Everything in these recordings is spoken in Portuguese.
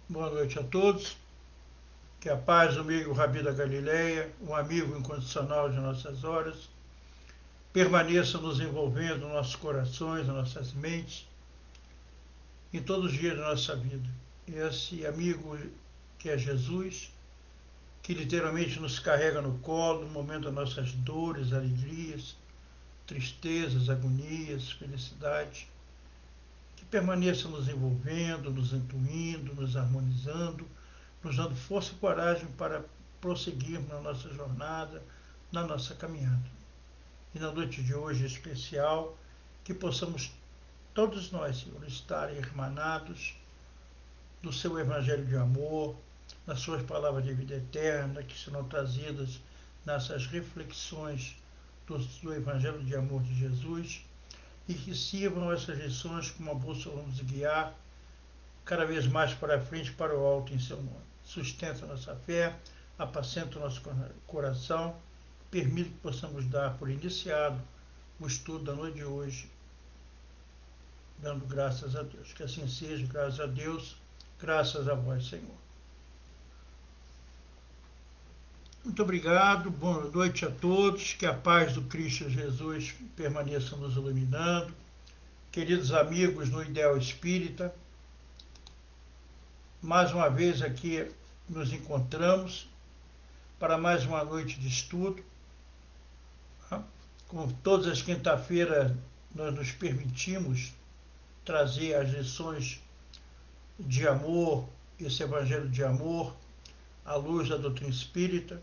Boa noite a todos. Que a paz do amigo Rabi da Galileia, um amigo incondicional de nossas horas, permaneça nos envolvendo nos nossos corações, nas nossas mentes, em todos os dias da nossa vida. Esse amigo que é Jesus, que literalmente nos carrega no colo no momento das nossas dores, alegrias, tristezas, agonias, felicidade, que permaneça nos envolvendo, nos intuindo, nos harmonizando, nos dando força e coragem para prosseguirmos na nossa jornada, na nossa caminhada. E na noite de hoje em especial, que possamos todos nós, Senhor, estar irmanados do seu evangelho de amor, nas suas palavras de vida eterna, que serão trazidas nessas reflexões do evangelho de amor de Jesus, e que sirvam essas lições como uma bússola nos guiar cada vez mais para frente, para o alto em seu nome. Sustenta a nossa fé, apacenta o nosso coração, permite que possamos dar por iniciado o estudo da noite de hoje, dando graças a Deus. Que assim seja, graças a Deus, graças a vós, Senhor. Muito obrigado, boa noite a todos, que a paz do Cristo Jesus permaneça nos iluminando. Queridos amigos no Ideal Espírita, mais uma vez aqui nos encontramos para mais uma noite de estudo. Como todas as quinta-feiras nós nos permitimos trazer as lições de amor, esse evangelho de amor, à luz da doutrina espírita,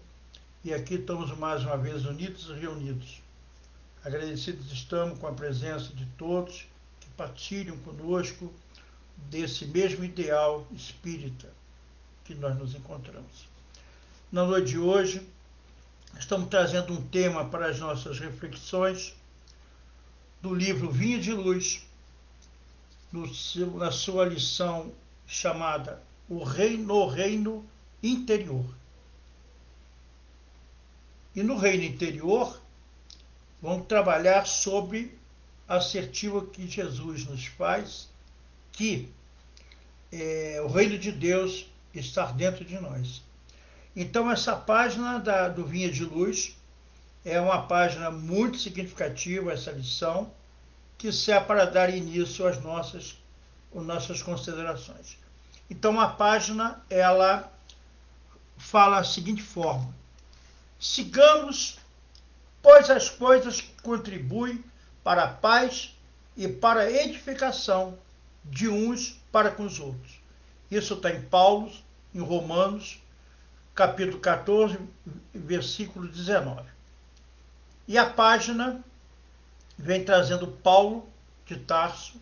e aqui estamos mais uma vez unidos e reunidos. Agradecidos estamos com a presença de todos que partilham conosco desse mesmo ideal espírita que nós nos encontramos. Na noite de hoje, estamos trazendo um tema para as nossas reflexões do livro Vinha de Luz, na sua lição chamada O Reino Interior. E no reino interior, vamos trabalhar sobre a assertiva que Jesus nos faz, que o reino de Deus está dentro de nós. Então, essa página do Vinha de Luz é uma página muito significativa, essa lição, que serve para dar início às nossas considerações. Então, a página, ela fala da seguinte forma: sigamos, pois, as coisas que contribuem para a paz e para a edificação de uns para com os outros. Isso está em Paulo, em Romanos, capítulo 14, versículo 19. E a página vem trazendo Paulo de Tarso: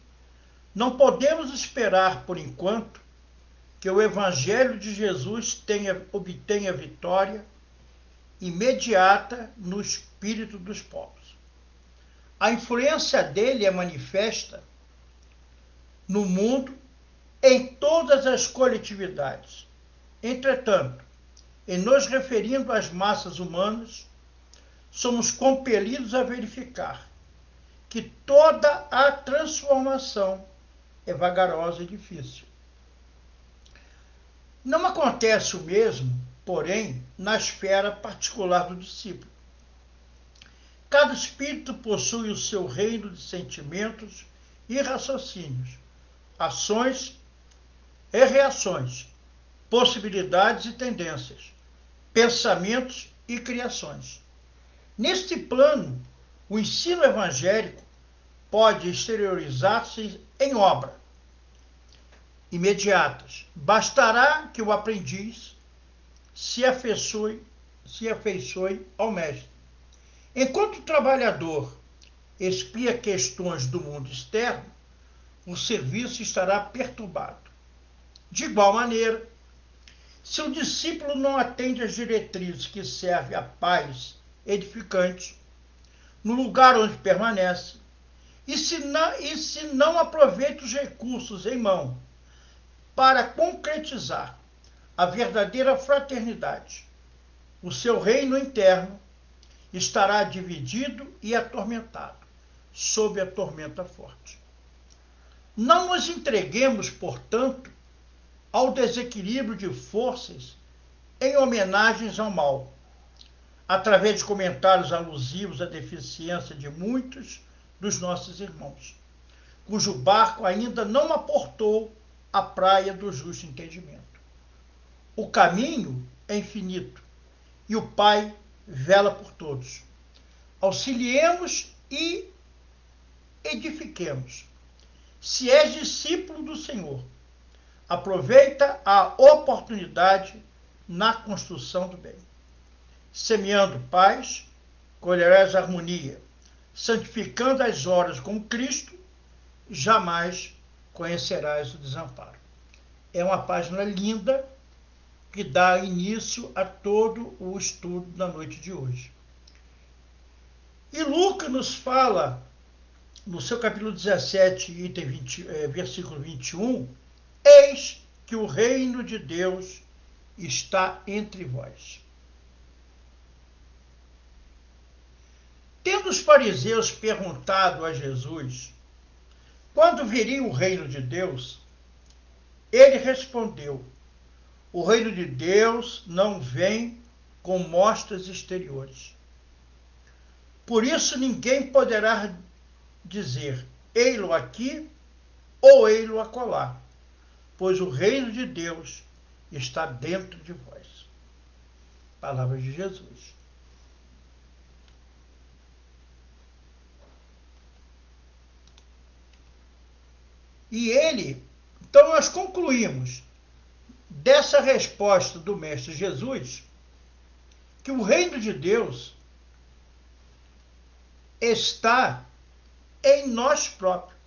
não podemos esperar, por enquanto, que o evangelho de Jesus obtenha vitória imediata no espírito dos povos. A influência dele é manifesta no mundo, em todas as coletividades. Entretanto, em nos referindo às massas humanas, somos compelidos a verificar que toda a transformação é vagarosa e difícil. Não acontece o mesmo, porém, na esfera particular do discípulo. Cada espírito possui o seu reino de sentimentos e raciocínios, ações e reações, possibilidades e tendências, pensamentos e criações. Neste plano, o ensino evangélico pode exteriorizar-se em obra imediatas. Bastará que o aprendiz se afeiçoe ao mestre. Enquanto o trabalhador expia questões do mundo externo, o serviço estará perturbado. De igual maneira, se o discípulo não atende às diretrizes que servem à paz edificante no lugar onde permanece, e se não aproveita os recursos em mão para concretizar a verdadeira fraternidade, o seu reino interno estará dividido e atormentado, sob a tormenta forte. Não nos entreguemos, portanto, ao desequilíbrio de forças em homenagens ao mal, através de comentários alusivos à deficiência de muitos dos nossos irmãos, cujo barco ainda não aportou à praia do justo entendimento. O caminho é infinito e o Pai vela por todos. Auxiliemos e edifiquemos. Se és discípulo do Senhor, aproveita a oportunidade na construção do bem. Semeando paz, colherás harmonia. Santificando as horas com Cristo, jamais conhecerás o desamparo. É uma página linda que dá início a todo o estudo da noite de hoje. E Lucas nos fala, no seu capítulo 17, item 20, versículo 21, eis que o reino de Deus está entre vós. Tendo os fariseus perguntado a Jesus quando viria o reino de Deus, ele respondeu: o reino de Deus não vem com mostras exteriores. Por isso ninguém poderá dizer, ei-lo aqui ou ei-lo acolá, pois o reino de Deus está dentro de vós. Palavras de Jesus. E então nós concluímos dessa resposta do Mestre Jesus que o reino de Deus está em nós próprios.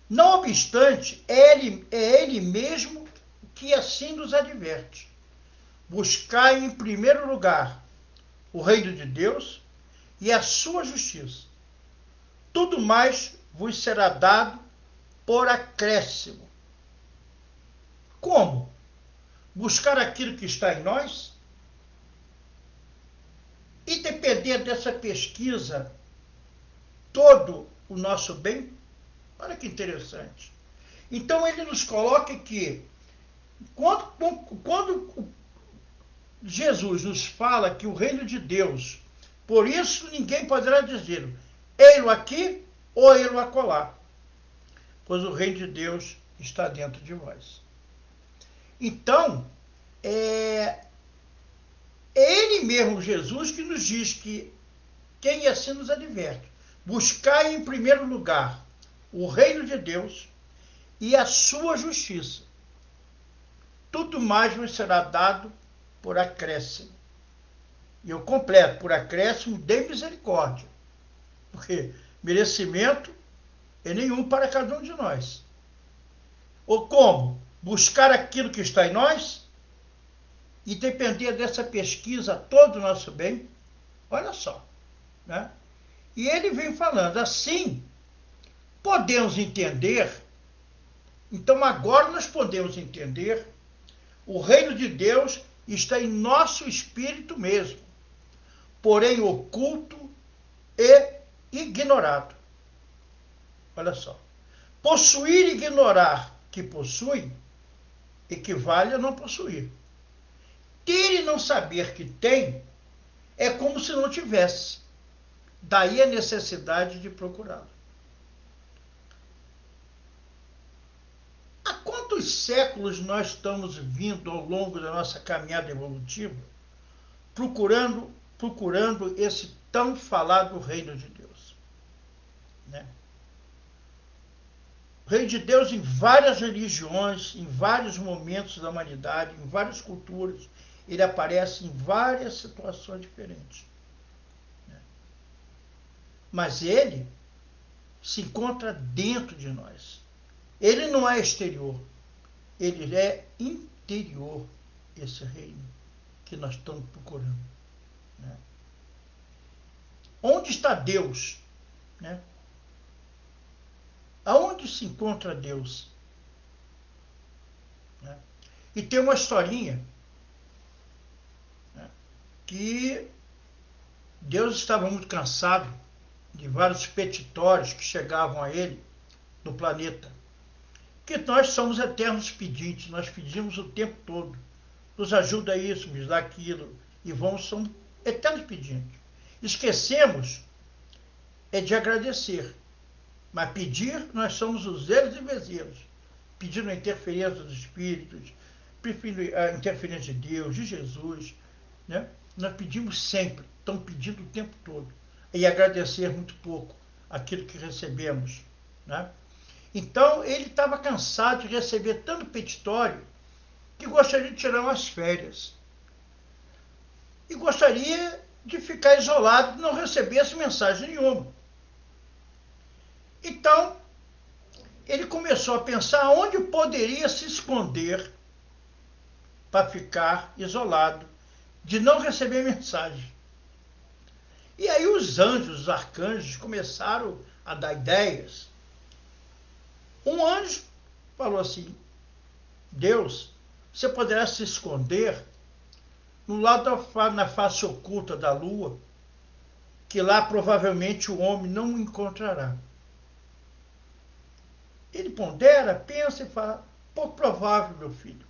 Não obstante, é ele mesmo que assim nos adverte. Buscai em primeiro lugar o reino de Deus e a sua justiça. Tudo mais vos será dado por acréscimo. Como? Buscar aquilo que está em nós e depender dessa pesquisa todo o nosso bem? Olha que interessante. Então ele nos coloca que quando Jesus nos fala que o reino de Deus, por isso ninguém poderá dizer, ei-lo aqui ou ei-lo acolá, pois o reino de Deus está dentro de vós. Então, é ele mesmo, Jesus, que nos diz que quem assim nos adverte, buscai em primeiro lugar o reino de Deus e a sua justiça. Tudo mais vos será dado por acréscimo. E eu completo, por acréscimo de misericórdia. Porque merecimento é nenhum para cada um de nós. Ou como? Buscar aquilo que está em nós e depender dessa pesquisa todo o nosso bem. Olha só. Né? E ele vem falando assim, podemos entender, então agora nós podemos entender, o reino de Deus está em nosso espírito mesmo, porém oculto e ignorado. Olha só. Possuir e ignorar que possui equivale a não possuir. Ter e não saber que tem é como se não tivesse. Daí a necessidade de procurá-lo. Há quantos séculos nós estamos vindo ao longo da nossa caminhada evolutiva procurando esse tão falado reino de Deus? Né? O reino de Deus em várias religiões, em vários momentos da humanidade, em várias culturas, ele aparece em várias situações diferentes. Né? Mas ele se encontra dentro de nós. Ele não é exterior, ele é interior, esse reino que nós estamos procurando. Né? Onde está Deus? Né? Aonde se encontra Deus? Né? E tem uma historinha, né, que Deus estava muito cansado de vários petitórios que chegavam a ele no planeta. que nós somos eternos pedintes, nós pedimos o tempo todo. Nos ajuda isso, nos dá aquilo, e somos eternos pedintes. Esquecemos de agradecer, mas pedir, nós somos os zeros e vezeiros, pedindo a interferência dos Espíritos, a interferência de Deus, de Jesus, né? Nós pedimos sempre, estamos pedindo o tempo todo, e agradecer muito pouco aquilo que recebemos, né? Então, ele estava cansado de receber tanto petitório que gostaria de tirar umas férias. E gostaria de ficar isolado e não recebesse mensagem nenhuma. Então, ele começou a pensar onde poderia se esconder para ficar isolado, de não receber mensagem. E aí os anjos, os arcanjos, começaram a dar ideias. Um anjo falou assim: Deus, você poderá se esconder no lado na face oculta da lua, que lá provavelmente o homem não o encontrará. Ele pondera, pensa e fala: pouco provável, meu filho,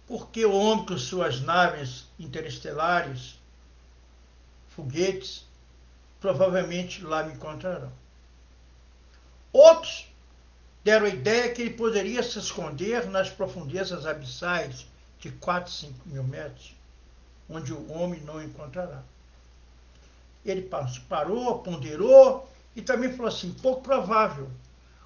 porque o homem com suas naves interestelares, foguetes, provavelmente lá me encontrarão. Outros deram a ideia que ele poderia se esconder nas profundezas abissais de 4, 5 mil metros, onde o homem não encontrará. Ele parou, ponderou e também falou assim: pouco provável.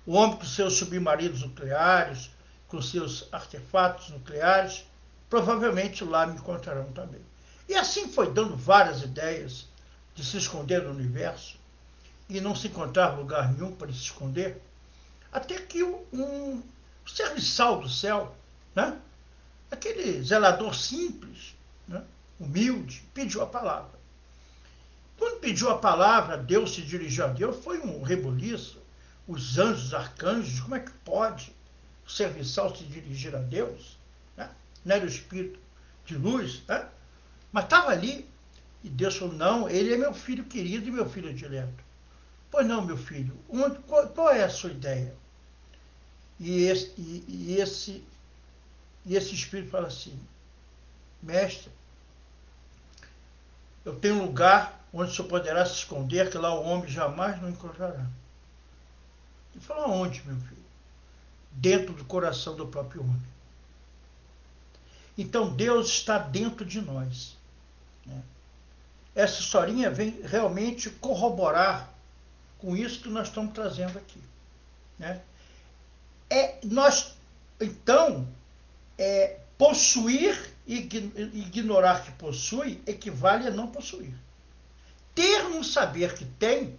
O homem com seus submarinos nucleares, com seus artefatos nucleares, provavelmente lá me encontrarão também. E assim foi dando várias ideias de se esconder no universo e não se encontrar lugar nenhum para se esconder, até que um serviçal do céu, né, aquele zelador simples, né, humilde, pediu a palavra. Quando pediu a palavra, Deus se dirigiu a Deus, foi um rebuliço. Os anjos, os arcanjos, como é que pode o serviçal se dirigir a Deus? Né? Não era o espírito de luz, né? Mas estava ali. E Deus falou: não, ele é meu filho querido e meu filho dileto. Pois não, meu filho, qual é a sua ideia? E esse espírito fala assim: mestre, eu tenho um lugar onde o senhor poderá se esconder, que lá o homem jamais não encontrará. Ele falou: aonde, meu filho? Dentro do coração do próprio homem. Então Deus está dentro de nós, né? Essa historinha vem realmente corroborar com isso que nós estamos trazendo aqui, né? Possuir e ignorar que possui equivale a não possuir. Ter um saber que tem,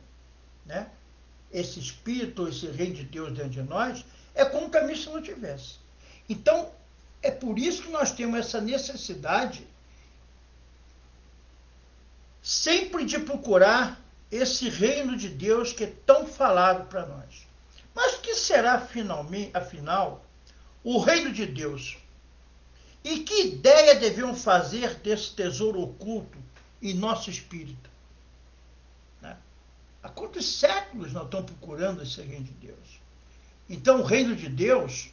né, esse espírito, esse reino de Deus dentro de nós, é como também se não tivesse. Então, é por isso que nós temos essa necessidade sempre de procurar esse reino de Deus que é tão falado para nós. Mas o que será, afinal, o reino de Deus? E que ideia devemos fazer desse tesouro oculto em nosso espírito? Né? Há quantos séculos nós estamos procurando esse reino de Deus? Então, o reino de Deus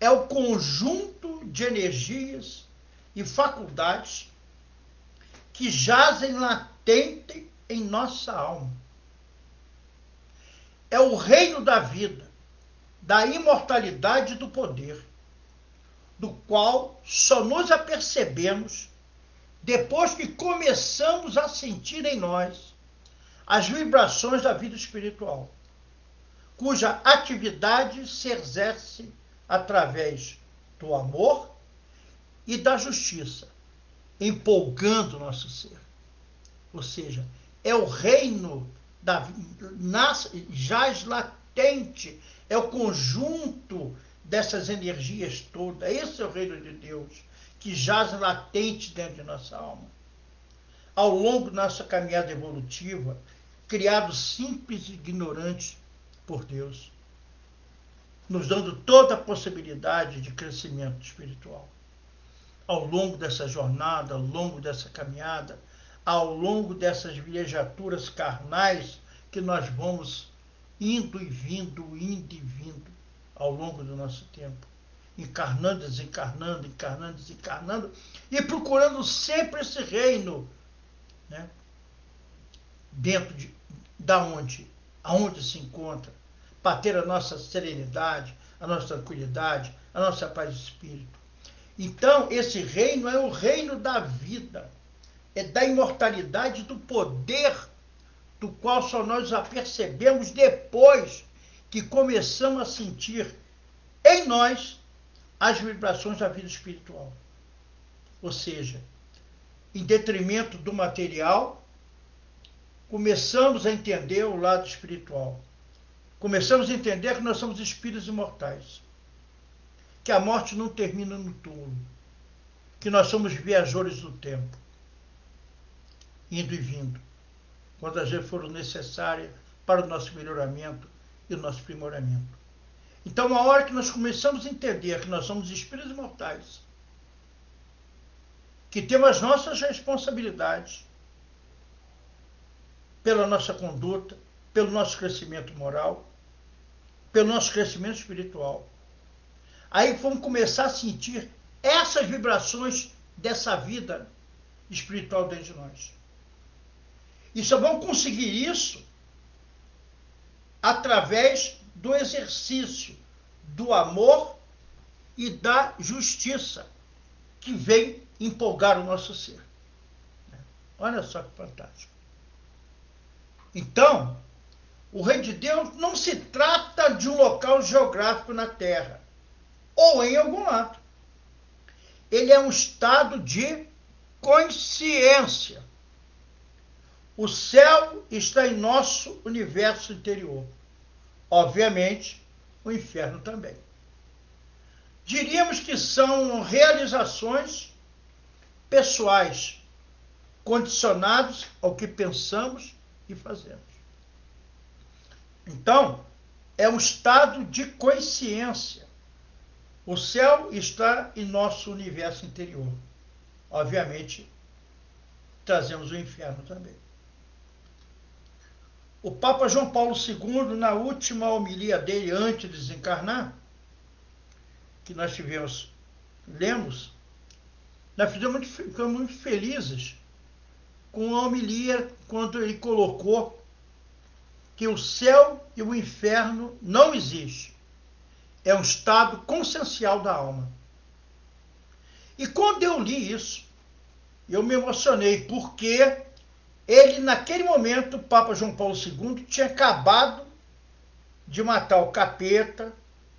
é o conjunto de energias e faculdades que jazem latente em nossa alma. É o reino da vida, da imortalidade e do poder, do qual só nos apercebemos depois que começamos a sentir em nós as vibrações da vida espiritual, cuja atividade se exerce através do amor e da justiça, empolgando nosso ser. Ou seja, é o reino jaz latente, é o conjunto dessas energias todas. Esse é o reino de Deus, que jaz latente dentro de nossa alma. Ao longo da nossa caminhada evolutiva, criados simples e ignorantes por Deus, nos dando toda a possibilidade de crescimento espiritual. Ao longo dessa jornada, ao longo dessa caminhada, ao longo dessas viajaturas carnais que nós vamos indo e vindo, ao longo do nosso tempo, encarnando, desencarnando, encarnando, desencarnando, e procurando sempre esse reino, né? Dentro da aonde se encontra, para ter a nossa serenidade, a nossa tranquilidade, a nossa paz de espírito. Então, esse reino é o reino da vida, é da imortalidade, do poder, do qual só nós apercebemos depois que começamos a sentir em nós as vibrações da vida espiritual. Ou seja, em detrimento do material, começamos a entender o lado espiritual. Começamos a entender que nós somos espíritos imortais, que a morte não termina no túmulo, que nós somos viajores do tempo, indo e vindo, quantas vezes foram necessárias para o nosso melhoramento e o nosso aprimoramento. Então, uma hora que nós começamos a entender que nós somos espíritos imortais, que temos as nossas responsabilidades pela nossa conduta, pelo nosso crescimento moral, pelo nosso crescimento espiritual, aí vamos começar a sentir essas vibrações dessa vida espiritual dentro de nós. E só vamos conseguir isso através do exercício do amor e da justiça que vem empolgar o nosso ser. Olha só que fantástico. Então, o reino de Deus não se trata de um local geográfico na Terra, ou em algum lado. Ele é um estado de consciência. O céu está em nosso universo interior. Obviamente, o inferno também. Diríamos que são realizações pessoais, condicionados ao que pensamos e fazemos. Então, é um estado de consciência. O céu está em nosso universo interior. Obviamente, trazemos o inferno também. O Papa João Paulo II, na última homilia dele antes de desencarnar, que nós lemos, nós ficamos muito felizes com a homilia quando ele colocou que o céu e o inferno não existem. É um estado consciencial da alma. E quando eu li isso, eu me emocionei, porque ele, naquele momento, o Papa João Paulo II, tinha acabado de matar o capeta,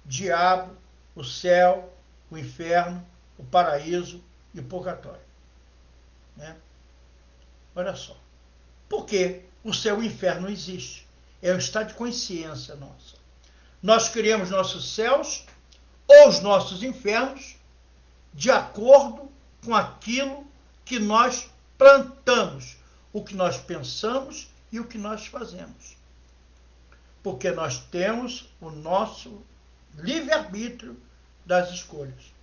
o diabo, o céu, o inferno, o paraíso e o purgatório. Né? Olha só. Porque o céu e o inferno não existem. É um estado de consciência nossa. Nós criamos nossos céus ou os nossos infernos de acordo com aquilo que nós plantamos, o que nós pensamos e o que nós fazemos. Porque nós temos o nosso livre-arbítrio das escolhas,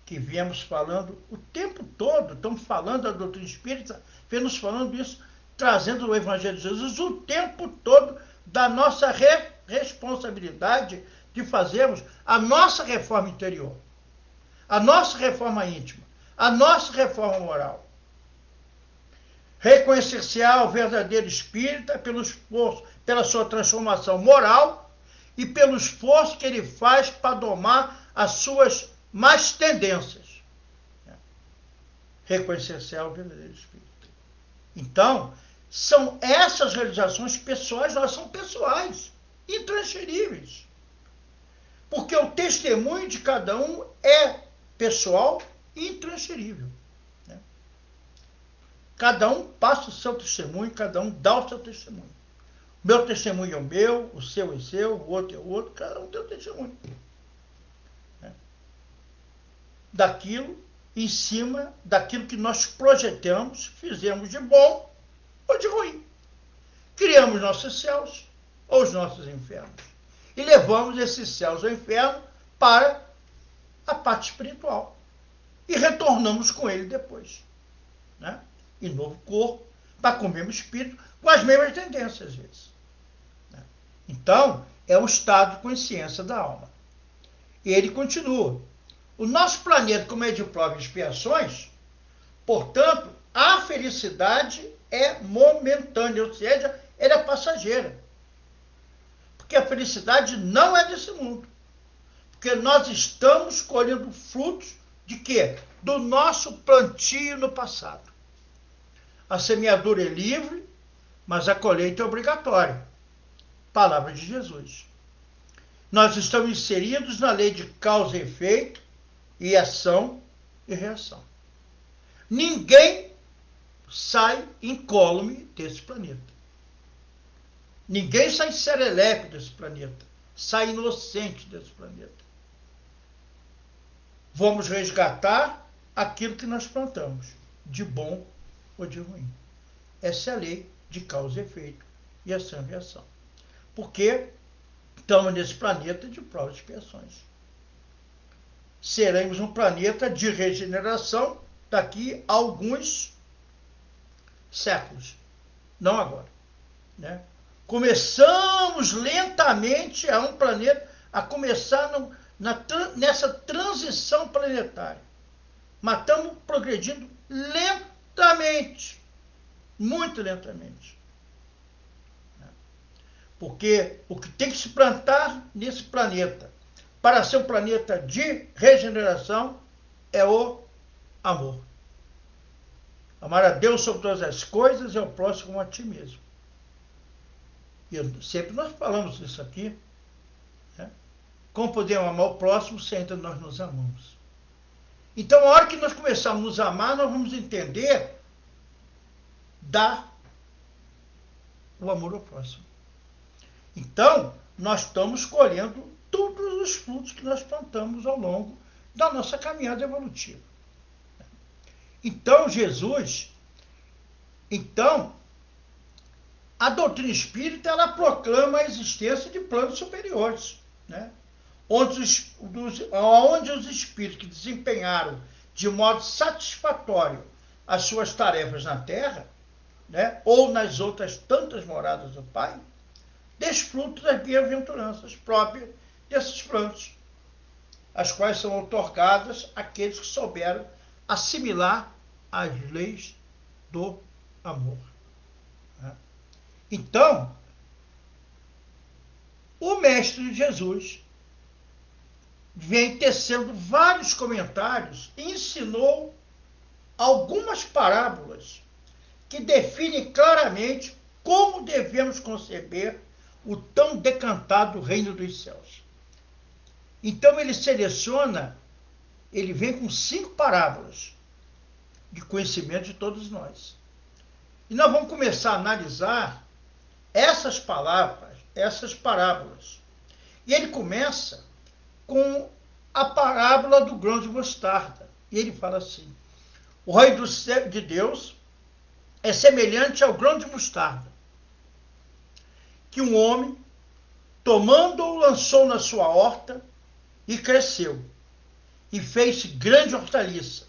que viemos falando o tempo todo, estamos falando da doutrina espírita, viemos falando isso, trazendo o Evangelho de Jesus o tempo todo, da nossa responsabilidade de fazermos a nossa reforma interior, a nossa reforma íntima, a nossa reforma moral. Reconhecer-se-á o verdadeiro espírita pelo esforço, pela sua transformação moral e pelo esforço que ele faz para domar as suas más tendências. Reconhecer-se-á o verdadeiro espírita. Então, são essas realizações pessoais, elas são pessoais, intransferíveis. Porque o testemunho de cada um é pessoal e intransferível. Né? Cada um passa o seu testemunho, cada um dá o seu testemunho. O meu testemunho é o meu, o seu é o seu, o outro é o outro, cada um tem o testemunho. Né? Daquilo, em cima daquilo que nós projetamos, fizemos de bom ou de ruim. Criamos nossos céus ou os nossos infernos. E levamos esses céus ou inferno para a parte espiritual. E retornamos com ele depois. Né? Em novo corpo, para com o mesmo espírito, com as mesmas tendências, às vezes. Né? Então, é o estado de consciência da alma. E ele continua. O nosso planeta, como é de prova e expiações, portanto, a felicidade é momentânea, ou seja, ela é passageira. Porque a felicidade não é desse mundo. Porque nós estamos colhendo frutos de quê? Do nosso plantio no passado. A semeadura é livre, mas a colheita é obrigatória. Palavra de Jesus. Nós estamos inseridos na lei de causa e efeito, e ação e reação. Ninguém sai incólume desse planeta. Ninguém sai serelepe desse planeta. Sai inocente desse planeta. Vamos resgatar aquilo que nós plantamos, de bom ou de ruim. Essa é a lei de causa e efeito e ação e reação. Porque estamos nesse planeta de provas e expiações. Seremos um planeta de regeneração daqui a alguns séculos. Não agora. Né? Começamos lentamente a um planeta, a começar nessa transição planetária. Mas estamos progredindo lentamente. Muito lentamente. Porque o que tem que se plantar nesse planeta, para ser um planeta de regeneração, é o amor. Amar a Deus sobre todas as coisas e ao próximo como a ti mesmo. E sempre nós falamos isso aqui. Né? Como podemos amar o próximo se ainda nós nos amamos? Então, a hora que nós começarmos a nos amar, nós vamos entender o amor ao próximo. Então, nós estamos colhendo todos os frutos que nós plantamos ao longo da nossa caminhada evolutiva. Então, a doutrina espírita, ela proclama a existência de planos superiores, né? onde os espíritos que desempenharam de modo satisfatório as suas tarefas na Terra, né? ou nas outras tantas moradas do Pai, desfrutam das bem-aventuranças próprias desses planos, as quais são outorgadas àqueles que souberam assimilar as leis do amor. Então, o Mestre Jesus vem tecendo vários comentários e ensinou algumas parábolas que definem claramente como devemos conceber o tão decantado reino dos céus. Então ele vem com 5 parábolas de conhecimento de todos nós. E nós vamos começar a analisar essas parábolas. E ele começa com a parábola do grão de mostarda. E ele fala assim: o reino de Deus é semelhante ao grão de mostarda, que um homem, tomando-o, lançou na sua horta e cresceu, e fez-se grande hortaliça,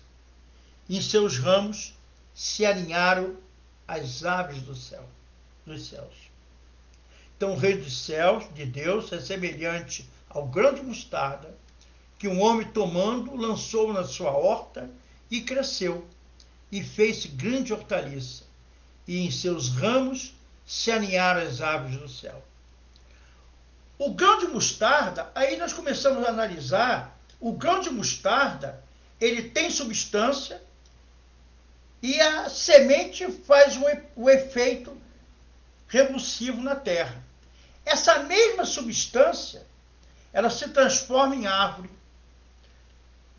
e em seus ramos se aninharam as aves dos céus. Então, o reino dos céus, de Deus, é semelhante ao grão de mostarda, que um homem, tomando, lançou na sua horta e cresceu, e fez-se grande hortaliça, e em seus ramos se aninharam as aves do céu. O grão de mostarda, aí nós começamos a analisar, o grão de mostarda, ele tem substância, e a semente faz o efeito revulsivo na terra. Essa mesma substância, ela se transforma em árvore,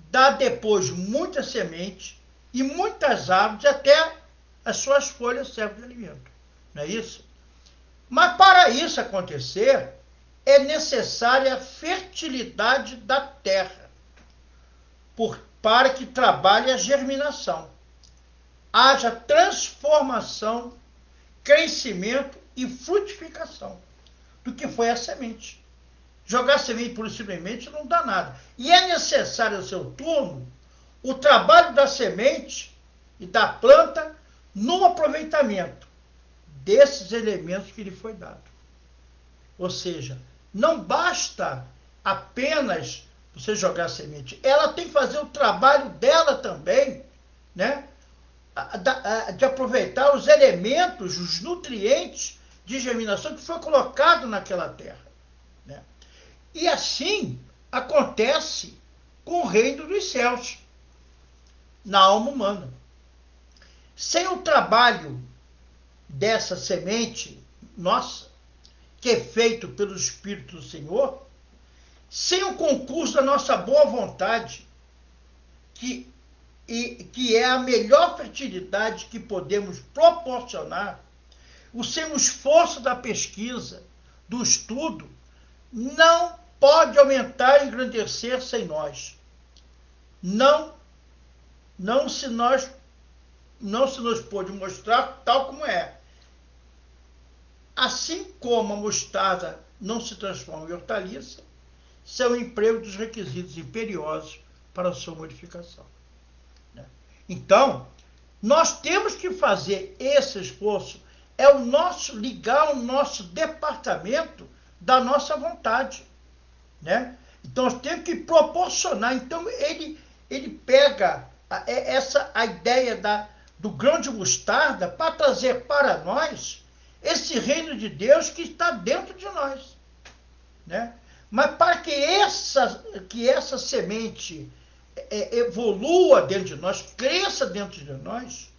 dá depois muita semente e muitas árvores, até as suas folhas servem de alimento. Não é isso? Mas para isso acontecer, é necessária a fertilidade da terra, para que trabalhe a germinação. Haja transformação, crescimento e frutificação do que foi a semente. Jogar semente pura e simplesmente não dá nada. E é necessário, ao seu turno, o trabalho da semente e da planta no aproveitamento desses elementos que lhe foi dado. Ou seja, não basta apenas você jogar a semente, ela tem que fazer o trabalho dela também, né? De aproveitar os elementos, os nutrientes de germinação que foi colocado naquela terra, né? E assim acontece com o reino dos céus na alma humana. Sem o trabalho dessa semente nossa, que é feito pelo Espírito do Senhor, sem o concurso da nossa boa vontade, que é a melhor fertilidade que podemos proporcionar, sem o esforço da pesquisa, do estudo, não pode aumentar e engrandecer-se em nós. Não se nos pode mostrar tal como é. Assim como a mostarda não se transforma em hortaliça, são o emprego dos requisitos imperiosos para a sua modificação. Então, nós temos que fazer esse esforço, ligar o nosso departamento da nossa vontade, né? Então, nós temos que proporcionar. Então, ele pega a ideia do grão de mostarda para trazer para nós esse reino de Deus que está dentro de nós, né? Mas para que essa semente evolua dentro de nós, cresça dentro de nós,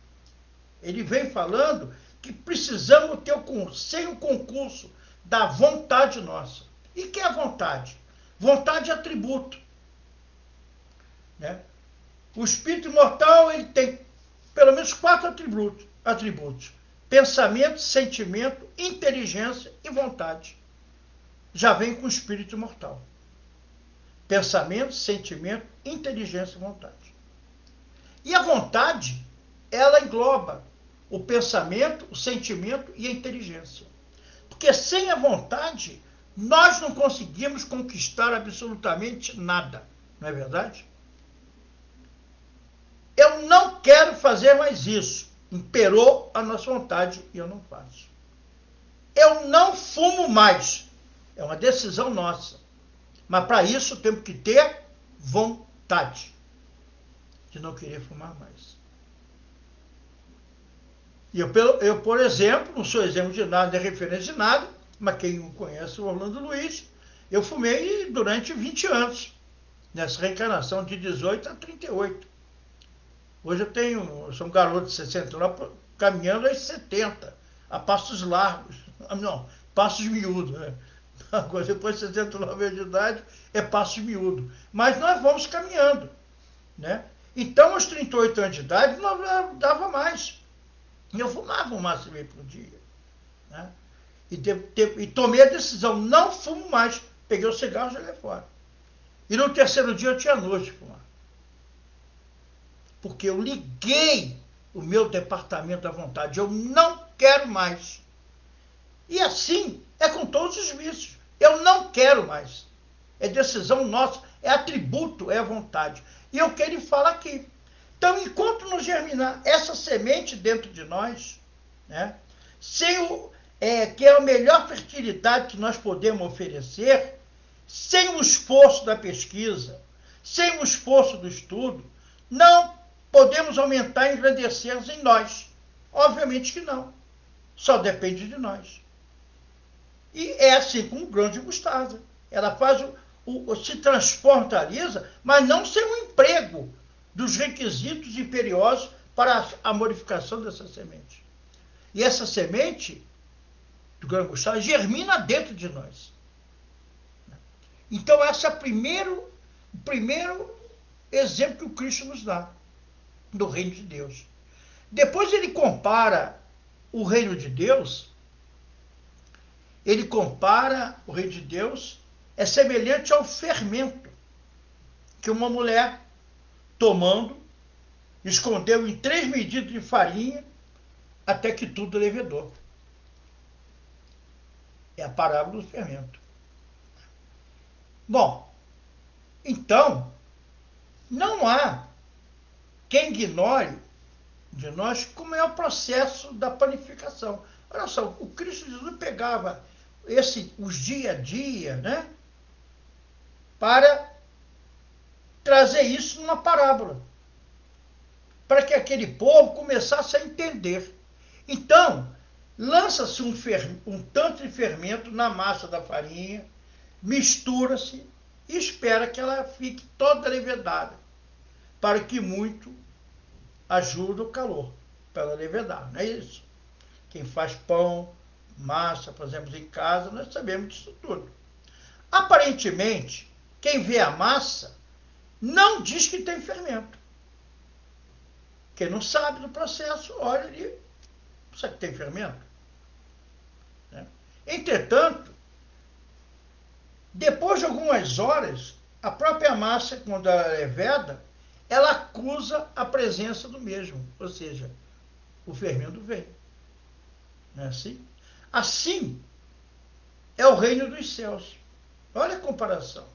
ele vem falando que precisamos ter sem o concurso da vontade nossa. E que é a vontade? Vontade é atributo, né? O espírito imortal, ele tem pelo menos 4 atributos: pensamento, sentimento, inteligência e vontade. Já vem com o espírito imortal. Pensamento, sentimento, inteligência e vontade. E a vontade, ela engloba o pensamento, o sentimento e a inteligência. Porque sem a vontade, nós não conseguimos conquistar absolutamente nada. Não é verdade? Eu não quero fazer mais isso. Imperou a nossa vontade e eu não faço. Eu não fumo mais. É uma decisão nossa. Mas para isso temos que ter vontade de não querer fumar mais. E eu, por exemplo, não sou exemplo de nada, nem referência de nada, mas quem conhece o Orlando Luiz, eu fumei durante 20 anos, nessa reencarnação de 18 a 38. Hoje eu sou um garoto de 69, caminhando aos 70, a passos largos, não, passos miúdos, né? Agora, depois de 69 anos de idade, é passo miúdo. Mas nós vamos caminhando, né? Então, aos 38 anos de idade, não dava mais. Eu fumava um maço e meio por dia, né? E tomei a decisão, não fumo mais. Peguei o cigarro e joguei fora. E no terceiro dia eu tinha nojo de fumar. Porque eu liguei o meu departamento à vontade. Eu não quero mais. E assim é com todos os vícios. Eu não quero mais. É decisão nossa, é atributo, é a vontade. E é o que ele fala aqui. Então, enquanto não germinar essa semente dentro de nós, né, que é a melhor fertilidade que nós podemos oferecer, sem o esforço da pesquisa, sem o esforço do estudo, não podemos aumentar e engrandecer em nós. Obviamente que não. Só depende de nós. E é assim com o grão de mostarda. Ela se transformaliza, mas não sem o emprego dos requisitos imperiosos para a modificação dessa semente. E essa semente do grão de mostarda germina dentro de nós. Então, esse é o primeiro exemplo que o Cristo nos dá do reino de Deus. Depois ele compara o reino de Deus. Ele compara o reino de Deus, é semelhante ao fermento que uma mulher, tomando, escondeu em 3 medidas de farinha até que tudo levedou. É a parábola do fermento. Bom, então, não há quem ignore de nós como é o processo da panificação. Olha só, o Cristo Jesus pegava os dia a dia, né, para trazer isso numa parábola, para que aquele povo começasse a entender. Então, lança-se um tanto de fermento na massa da farinha, mistura-se e espera que ela fique toda levedada, para que muito ajude o calor, para ela levedar, não é isso? Quem faz pão, massa, fazemos em casa, nós sabemos disso tudo. Aparentemente, quem vê a massa não diz que tem fermento. Quem não sabe do processo, olha ali, sabe que tem fermento? Né? Entretanto, depois de algumas horas, a própria massa, quando ela é leveda, ela acusa a presença do mesmo, ou seja, o fermento vem. Não é assim? Assim é o reino dos céus. Olha a comparação.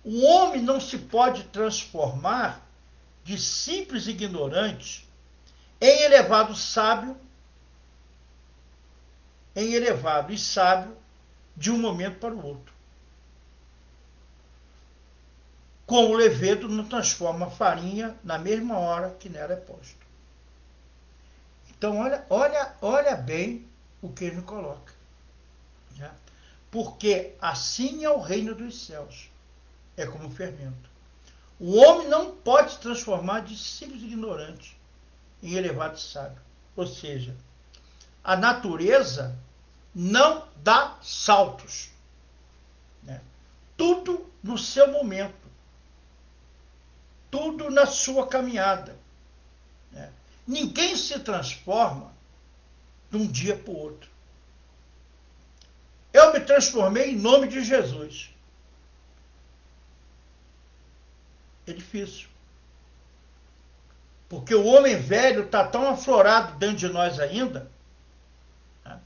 O homem não se pode transformar de simples ignorante em elevado e sábio de um momento para o outro. Com o levedo não transforma a farinha na mesma hora que nela é posto. Então olha bem o que ele coloca. Né? Porque assim é o reino dos céus. É como fermento. O homem não pode se transformar de simples ignorante em elevado sábio. Ou seja, a natureza não dá saltos. Né? Tudo no seu momento. Tudo na sua caminhada. Né? Ninguém se transforma de um dia para o outro. Eu me transformei em nome de Jesus. É difícil. Porque o homem velho está tão aflorado dentro de nós ainda. Né?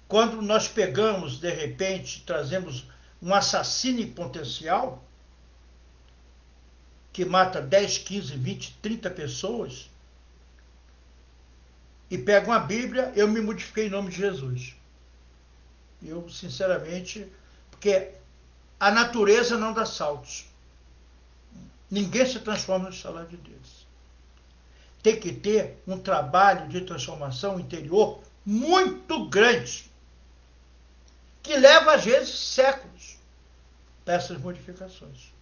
Quando nós pegamos, de repente, trazemos um assassino em potencial, que mata 10, 15, 20, 30 pessoas, e pega uma Bíblia, eu me modifiquei em nome de Jesus. Eu, sinceramente, porque a natureza não dá saltos. Ninguém se transforma no salário de Deus. Tem que ter um trabalho de transformação interior muito grande, que leva, às vezes, séculos para essas modificações.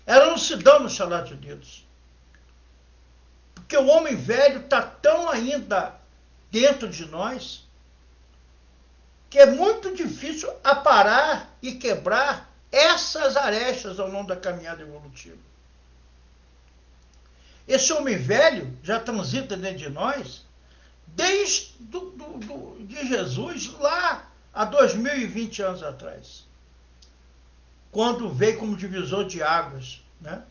Elas não se dão no salário de Deus. Porque o homem velho está tão ainda dentro de nós que é muito difícil aparar e quebrar essas arestas ao longo da caminhada evolutiva. Esse homem velho já transita dentro de nós desde de Jesus lá há 2020 anos atrás, quando veio como divisor de águas, né?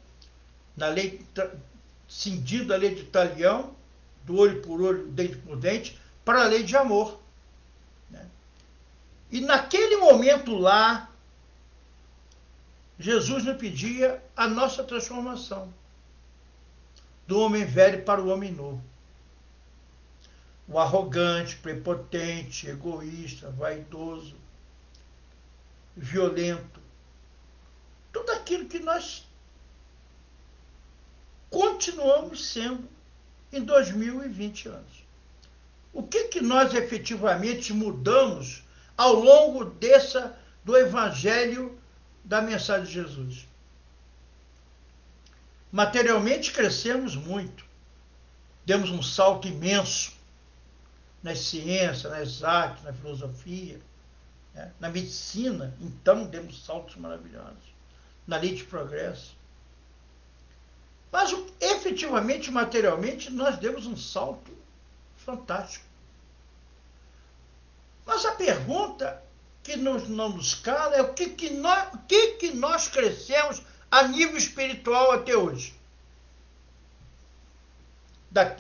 Na lei, cindindo a lei de Talião, do olho por olho, dente por dente, para a lei de amor. Né? E naquele momento lá, Jesus nos pedia a nossa transformação do homem velho para o homem novo. O arrogante, prepotente, egoísta, vaidoso, violento, tudo aquilo que nós continuamos sendo em 2020 anos. O que nós efetivamente mudamos ao longo do Evangelho da mensagem de Jesus? Materialmente crescemos muito, demos um salto imenso nas ciências, nas artes, na filosofia, né? Na medicina, então demos saltos maravilhosos, na lei de progresso. Mas efetivamente, materialmente, nós demos um salto fantástico. Mas a pergunta que não nos cala é o que nós crescemos a nível espiritual até hoje.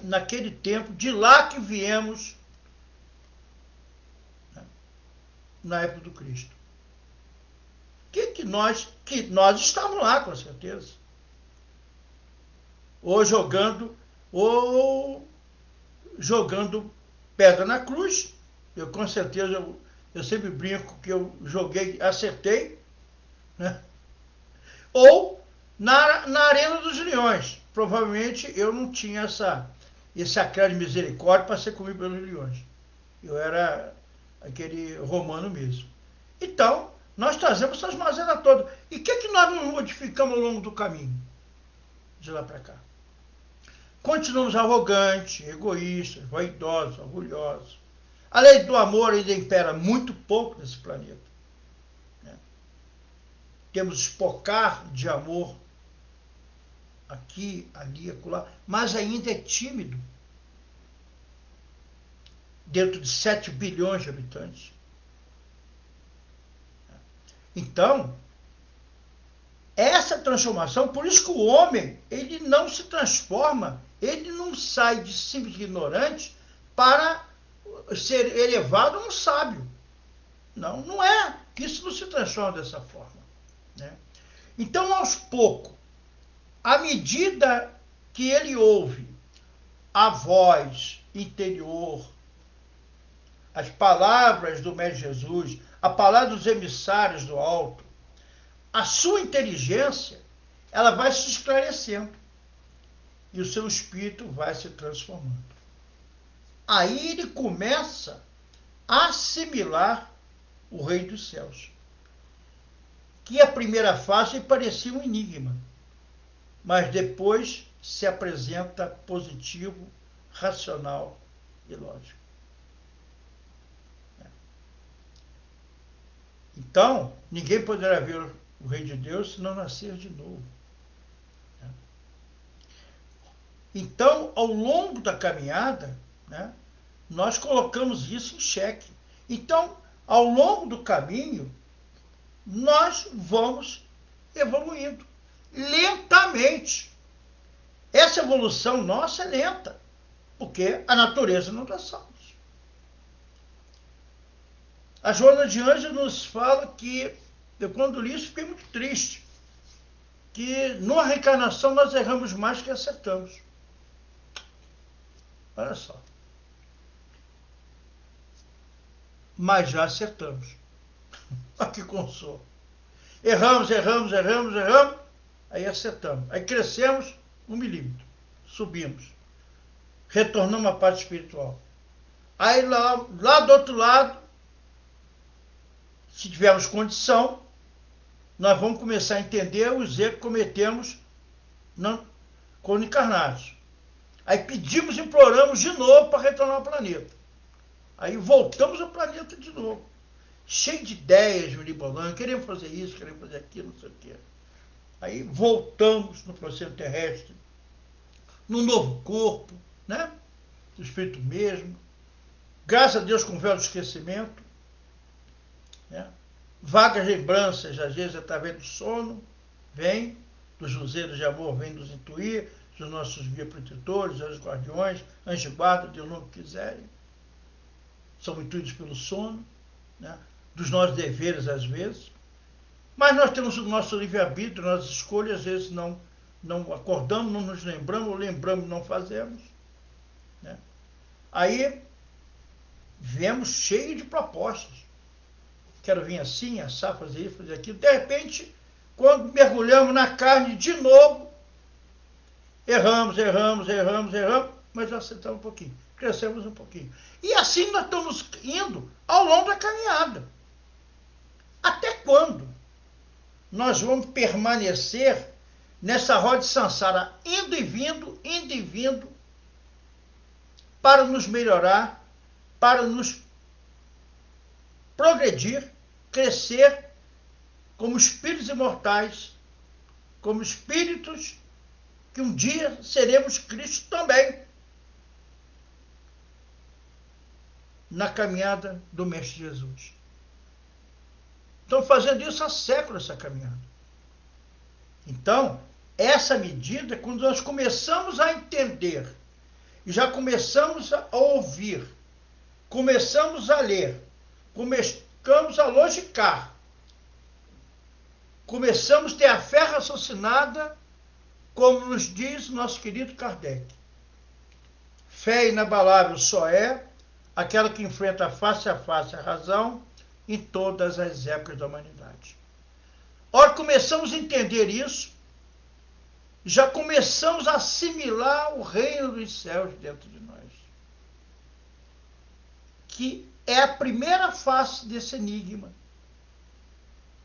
Naquele tempo, de lá que viemos, né, na época do Cristo. Que nós estávamos lá, com certeza. Ou jogando pedra na cruz. Eu, com certeza, eu sempre brinco que eu joguei, acertei, né? Ou na Arena dos Leões. Provavelmente eu não tinha esse acréscimo de misericórdia para ser comido pelos leões. Eu era aquele romano mesmo. Então, nós trazemos essas mazelas todas. E o que nós nos modificamos ao longo do caminho? De lá para cá. Continuamos arrogantes, egoístas, vaidosos, orgulhosos. A lei do amor ainda impera muito pouco nesse planeta. Temos espocar de amor aqui, ali, acolá, mas ainda é tímido. Dentro de 7 bilhões de habitantes. Então, essa transformação, por isso que o homem, ele não se transforma, ele não sai de simples ignorante para ser elevado a um sábio. Não, não é. Isso não se transforma dessa forma. Né? Então, aos poucos, à medida que ele ouve a voz interior, as palavras do Mestre Jesus, a palavra dos emissários do alto, a sua inteligência, ela vai se esclarecendo e o seu espírito vai se transformando. Aí ele começa a assimilar o Rei dos Céus, que a primeira fase parecia um enigma, mas depois se apresenta positivo, racional e lógico. Então, ninguém poderá ver o Rei de Deus se não nascer de novo. Então, ao longo da caminhada, nós colocamos isso em xeque. Então, ao longo do caminho, nós vamos evoluindo lentamente. Essa evolução nossa é lenta, porque a natureza não dá saltos. A Joana de Ângeles nos fala que, eu quando li isso fiquei muito triste, que numa reencarnação nós erramos mais que acertamos. Olha só. Mas já acertamos. Olha que consolo. Erramos, aí acertamos. Aí crescemos 1 milímetro, subimos, retornamos à parte espiritual. Aí lá do outro lado, se tivermos condição, nós vamos começar a entender os erros que cometemos quando encarnados. Aí pedimos, imploramos de novo para retornar ao planeta. Aí voltamos ao planeta de novo. Cheio de ideias mirabolantes, queremos fazer isso, queremos fazer aquilo, não sei o quê. Aí voltamos no processo terrestre, num novo corpo, do espírito mesmo. Graças a Deus com o véu do esquecimento. Vagas lembranças, às vezes através do sono, vem, dos luzeiros de amor, vem nos intuir, dos nossos guias protetores, anjos guardiões, anjos de guarda, Deus não quiserem. São intuídos pelo sono, dos nossos deveres às vezes. Mas nós temos o nosso livre-arbítrio, nossas escolhas, às vezes não acordamos, não nos lembramos, ou lembramos, não fazemos. Aí, viemos cheio de propostas. Quero vir assim, assar, fazer isso, fazer aquilo. De repente, quando mergulhamos na carne de novo, erramos, mas já acertamos um pouquinho, crescemos um pouquinho. E assim nós estamos indo ao longo da caminhada. Até quando nós vamos permanecer nessa roda de Sansara, indo e vindo, para nos melhorar, para nos progredir, crescer como espíritos imortais, como espíritos que um dia seremos Cristo também, na caminhada do Mestre Jesus. Estão fazendo isso há séculos, essa caminhada. Então, essa medida, quando nós começamos a entender, e já começamos a ouvir, começamos a ler, começamos a logicar, começamos a ter a fé raciocinada, como nos diz nosso querido Kardec. Fé inabalável só é aquela que enfrenta face a face a razão em todas as épocas da humanidade. Ora, começamos a entender isso, já começamos a assimilar o reino dos céus dentro de nós. Que é a primeira face desse enigma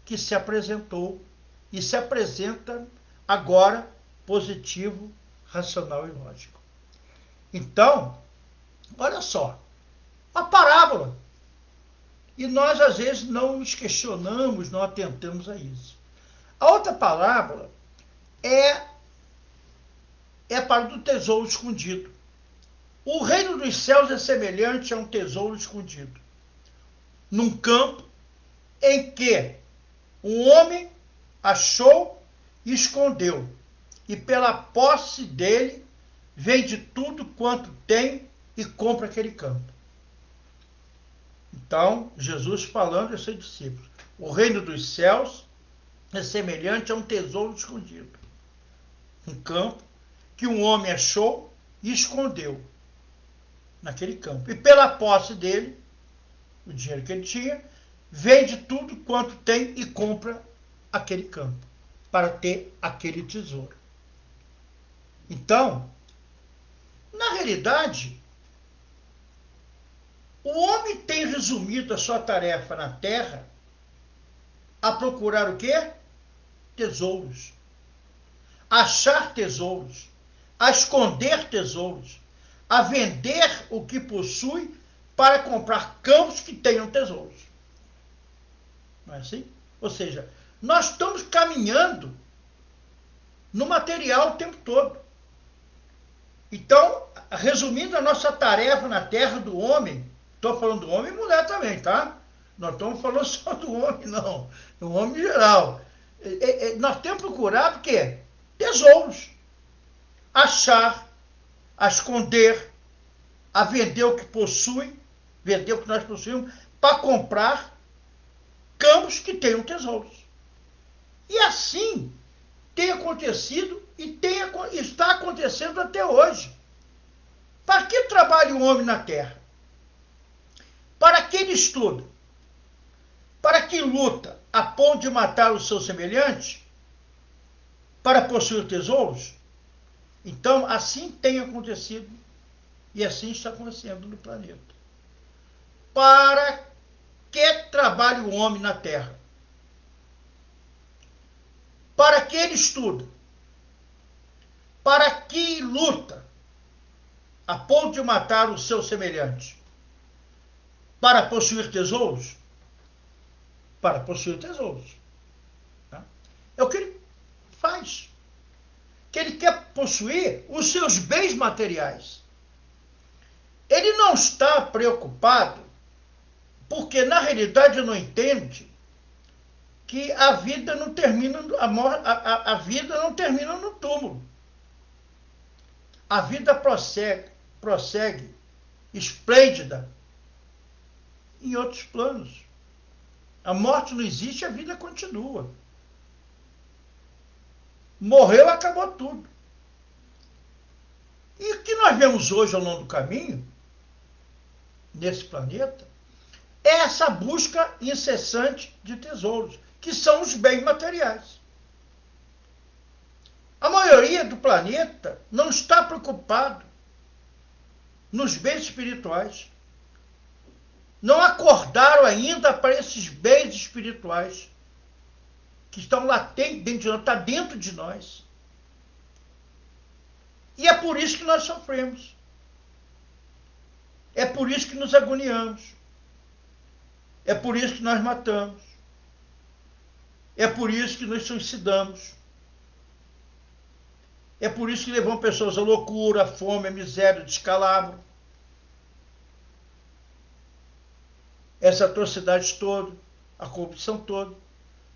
que se apresentou e se apresenta agora positivo, racional e lógico. Então, olha só, uma parábola. E nós, às vezes, não nos questionamos, não atentamos a isso. A outra parábola é para o do tesouro escondido. O reino dos céus é semelhante a um tesouro escondido, num campo em que um homem achou e escondeu, e pela posse dele vende tudo quanto tem e compra aquele campo. Então, Jesus falando a seus discípulos, o reino dos céus é semelhante a um tesouro escondido, um campo que um homem achou e escondeu naquele campo. E pela posse dele, o dinheiro que ele tinha, vende tudo quanto tem e compra aquele campo, para ter aquele tesouro. Então, na realidade, o homem tem resumido a sua tarefa na terra a procurar o quê? Tesouros. Achar tesouros. A esconder tesouros. A vender o que possui para comprar campos que tenham tesouros. Não é assim? Ou seja, nós estamos caminhando no material o tempo todo. Então, resumindo a nossa tarefa na terra do homem, estou falando do homem e mulher também, tá? Não estamos falando só do homem, não. Do homem em geral. Nós temos que procurar o quê? Tesouros. Achar, a esconder, a vender o que possui, vender o que nós possuímos, para comprar campos que tenham tesouros. E assim tem acontecido e está acontecendo até hoje. Para que trabalha o homem na terra? Para que ele estuda? Para que luta a ponto de matar o seu semelhante? Para possuir tesouros? Então, assim tem acontecido e assim está acontecendo no planeta. Para que trabalha o homem na terra? Para que ele estuda? Para que luta a ponto de matar o seu semelhante? Para possuir tesouros? Para possuir tesouros. Tá? É o que ele faz. Que ele quer possuir os seus bens materiais. Ele não está preocupado, porque na realidade não entende que a vida não termina, a vida não termina no túmulo. A vida prossegue esplêndida em outros planos. A morte não existe, a vida continua. Morreu, acabou tudo. E o que nós vemos hoje ao longo do caminho, nesse planeta, é essa busca incessante de tesouros, que são os bens materiais. A maioria do planeta não está preocupado nos bens espirituais. Não acordaram ainda para esses bens espirituais que estão latentes dentro de nós, está dentro de nós. E é por isso que nós sofremos. É por isso que nos agoniamos. É por isso que nós matamos. É por isso que nos suicidamos. É por isso que levamos pessoas à loucura, à fome, à miséria, ao descalabro. Essa atrocidade toda, a corrupção toda,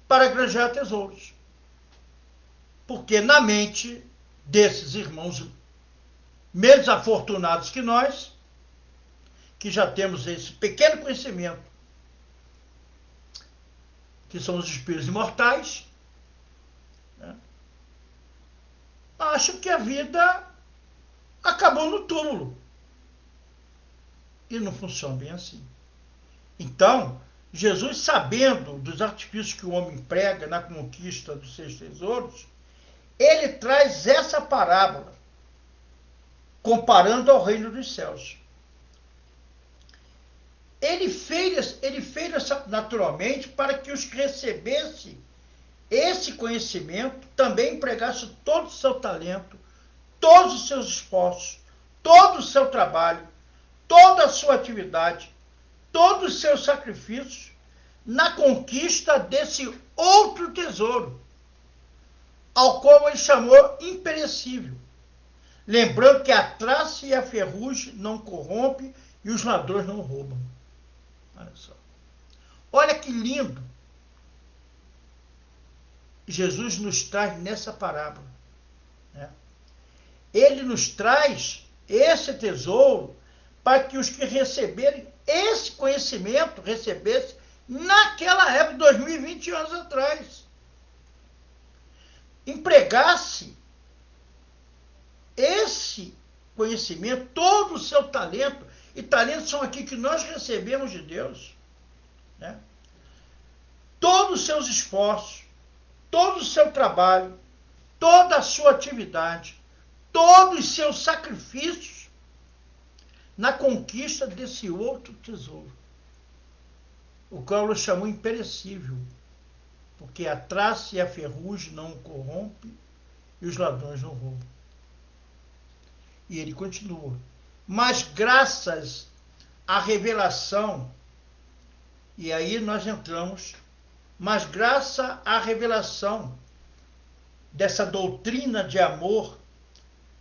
para granjear tesouros. Porque na mente desses irmãos menos afortunados que nós, que já temos esse pequeno conhecimento, que são os espíritos imortais, né, acham que a vida acabou no túmulo. E não funciona bem assim. Então, Jesus, sabendo dos artifícios que o homem emprega na conquista dos seus tesouros, ele traz essa parábola, comparando ao reino dos céus. Ele fez naturalmente para que os que recebessem esse conhecimento também empregassem todo o seu talento, todos os seus esforços, todo o seu trabalho, toda a sua atividade, todos os seus sacrifícios na conquista desse outro tesouro, ao qual ele chamou imperecível. Lembrando que a traça e a ferrugem não corrompem e os ladrões não roubam. Olha só. Olha que lindo. Jesus nos traz nessa parábola, né? Ele nos traz esse tesouro para que os que receberem esse conhecimento recebessem naquela época, 2020 anos atrás. Empregasse esse conhecimento, todo o seu talento, e talentos são aqui que nós recebemos de Deus, né? Todos os seus esforços, todo o seu trabalho, toda a sua atividade, todos os seus sacrifícios na conquista desse outro tesouro, o qual ele chamou imperecível, porque a traça e a ferrugem não o corrompem e os ladrões não roubam. E ele continua. Mas graças à revelação, e aí nós entramos, mas graças à revelação dessa doutrina de amor,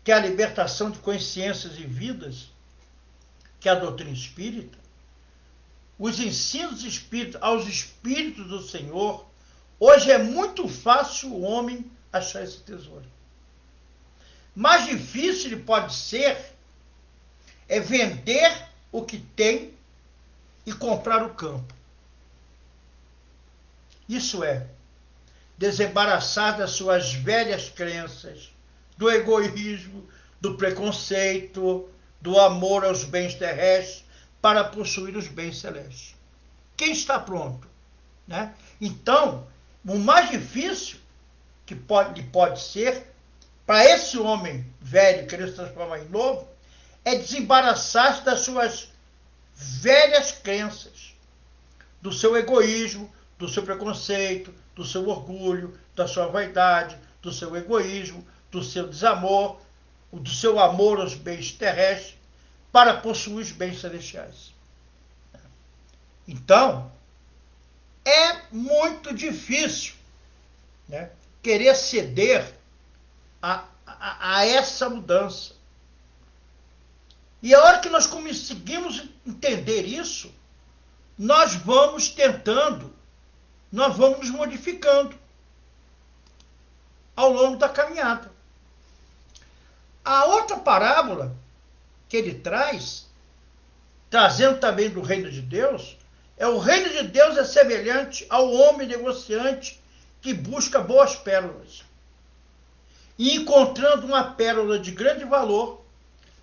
que é a libertação de consciências e vidas, que é a doutrina espírita, os ensinos espíritas aos espíritos do Senhor, hoje é muito fácil o homem achar esse tesouro. Mais difícil ele pode ser é vender o que tem e comprar o campo. Isso é, desembaraçar das suas velhas crenças, do egoísmo, do preconceito, do amor aos bens terrestres, para possuir os bens celestes. Quem está pronto? Né? Então, o mais difícil que pode ser, para esse homem velho querer se transformar em novo, é desembaraçar-se das suas velhas crenças, do seu egoísmo, do seu preconceito, do seu orgulho, da sua vaidade, do seu egoísmo, do seu desamor, do seu amor aos bens terrestres, para possuir os bens celestiais. Então, é muito difícil, né, querer ceder a essa mudança. E a hora que nós conseguimos entender isso, nós vamos tentando, nós vamos nos modificando ao longo da caminhada. A outra parábola que ele traz, trazendo também do reino de Deus, é o reino de Deus é semelhante ao homem negociante que busca boas pérolas. E encontrando uma pérola de grande valor,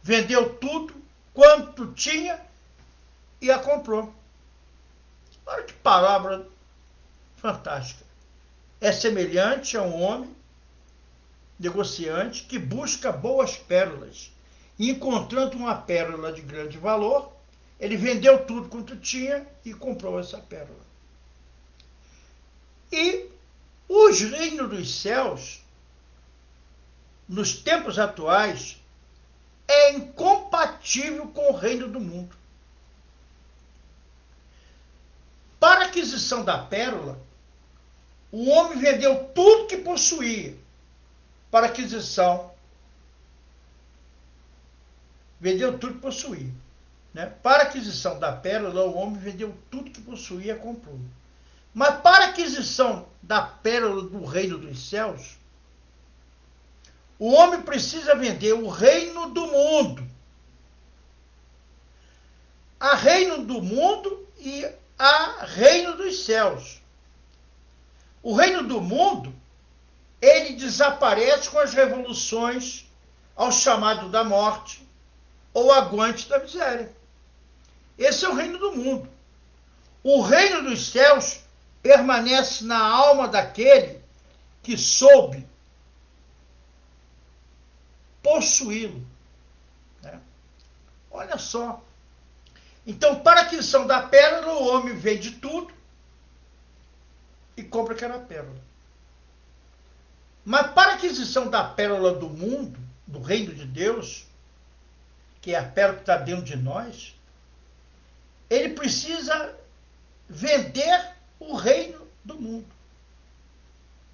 vendeu tudo quanto tinha e a comprou. Olha que palavra fantástica. É semelhante a um homem negociante que busca boas pérolas. E encontrando uma pérola de grande valor, ele vendeu tudo quanto tinha e comprou essa pérola. E os reinos dos céus, nos tempos atuais, é incompatível com o reino do mundo. Para a aquisição da pérola, o homem vendeu tudo que possuía para a aquisição. Vendeu tudo que possuía. Né? Para a aquisição da pérola, o homem vendeu tudo que possuía e comprou. Mas para a aquisição da pérola do reino dos céus, o homem precisa vender o reino do mundo. A reino do mundo e a reino dos céus. O reino do mundo, ele desaparece com as revoluções ao chamado da morte ou aguante da miséria. Esse é o reino do mundo. O reino dos céus permanece na alma daquele que soube possuí-lo. Né? Olha só. Então, para a aquisição da pérola, o homem vende tudo e compra aquela pérola. Mas para a aquisição da pérola do mundo, do reino de Deus, que é a pérola que está dentro de nós, ele precisa vender o reino do mundo,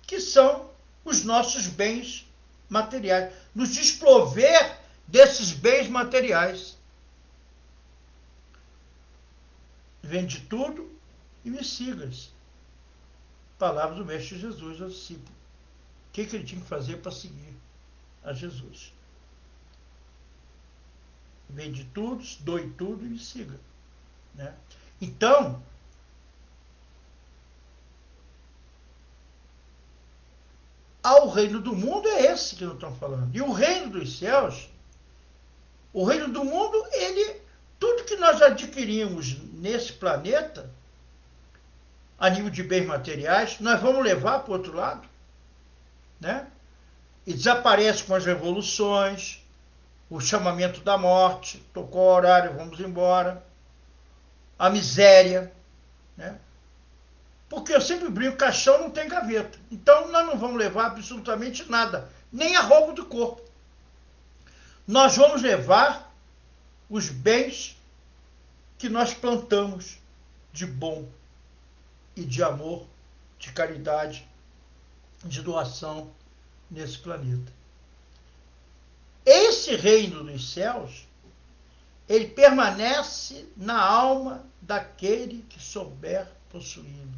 que são os nossos bens materiais, nos desprover desses bens materiais. Vende tudo e me sigas. Palavras do Mestre Jesus ao discípulo. O que ele tinha que fazer para seguir a Jesus? Vende tudo, doe tudo e me siga. Né? Então, ao reino do mundo é esse que nós estamos falando. E o reino dos céus, o reino do mundo, tudo que nós adquirimos nesse planeta, a nível de bens materiais, nós vamos levar para o outro lado. Né? E desaparece com as revoluções, o chamamento da morte, tocou o horário, vamos embora, a miséria, né? Porque eu sempre brinco, caixão não tem gaveta. Então nós não vamos levar absolutamente nada, nem a roupa do corpo. Nós vamos levar os bens que nós plantamos de bom e de amor, de caridade, de doação nesse planeta. Esse reino dos céus, ele permanece na alma daquele que souber possuí-lo,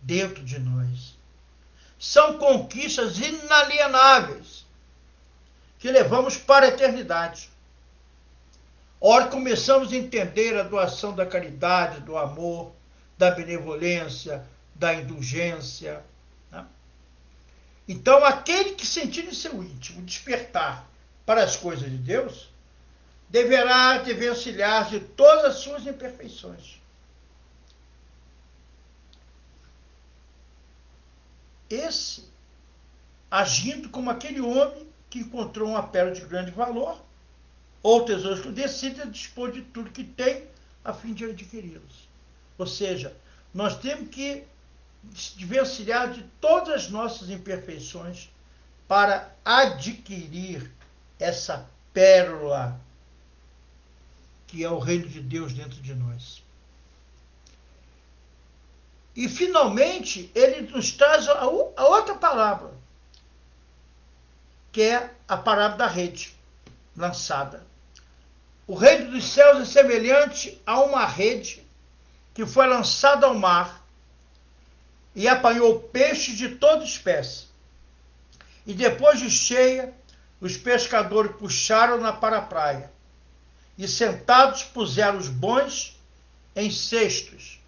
dentro de nós. São conquistas inalienáveis que levamos para a eternidade. Ora, começamos a entender a doação da caridade, do amor, da benevolência, da indulgência. Né? Então, aquele que sentir em seu íntimo despertar para as coisas de Deus, deverá desvencilhar de todas as suas imperfeições. Esse, agindo como aquele homem que encontrou uma pérola de grande valor, ou tesouros que decide dispor de tudo que tem a fim de adquiri-los. Ou seja, nós temos que desvencilhar de todas as nossas imperfeições para adquirir essa pérola que é o reino de Deus dentro de nós. E, finalmente, ele nos traz a outra palavra, que é a parábola da rede lançada. O reino dos céus é semelhante a uma rede que foi lançada ao mar e apanhou peixes de toda espécie. E depois de cheia, os pescadores puxaram-na para a praia e, sentados, puseram os bons em cestos,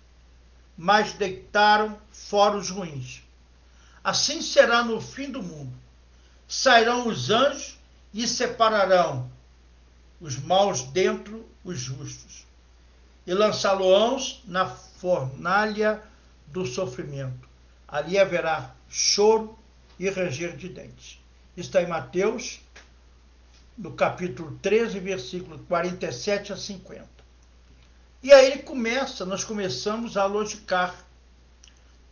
mas deitaram fora os ruins. Assim será no fim do mundo. Sairão os anjos e separarão os maus dentre os justos, e lançá-los na fornalha do sofrimento. Ali haverá choro e ranger de dentes. Isso está em Mateus, no capítulo 13, versículo 47 a 50. E aí nós começamos a logicar.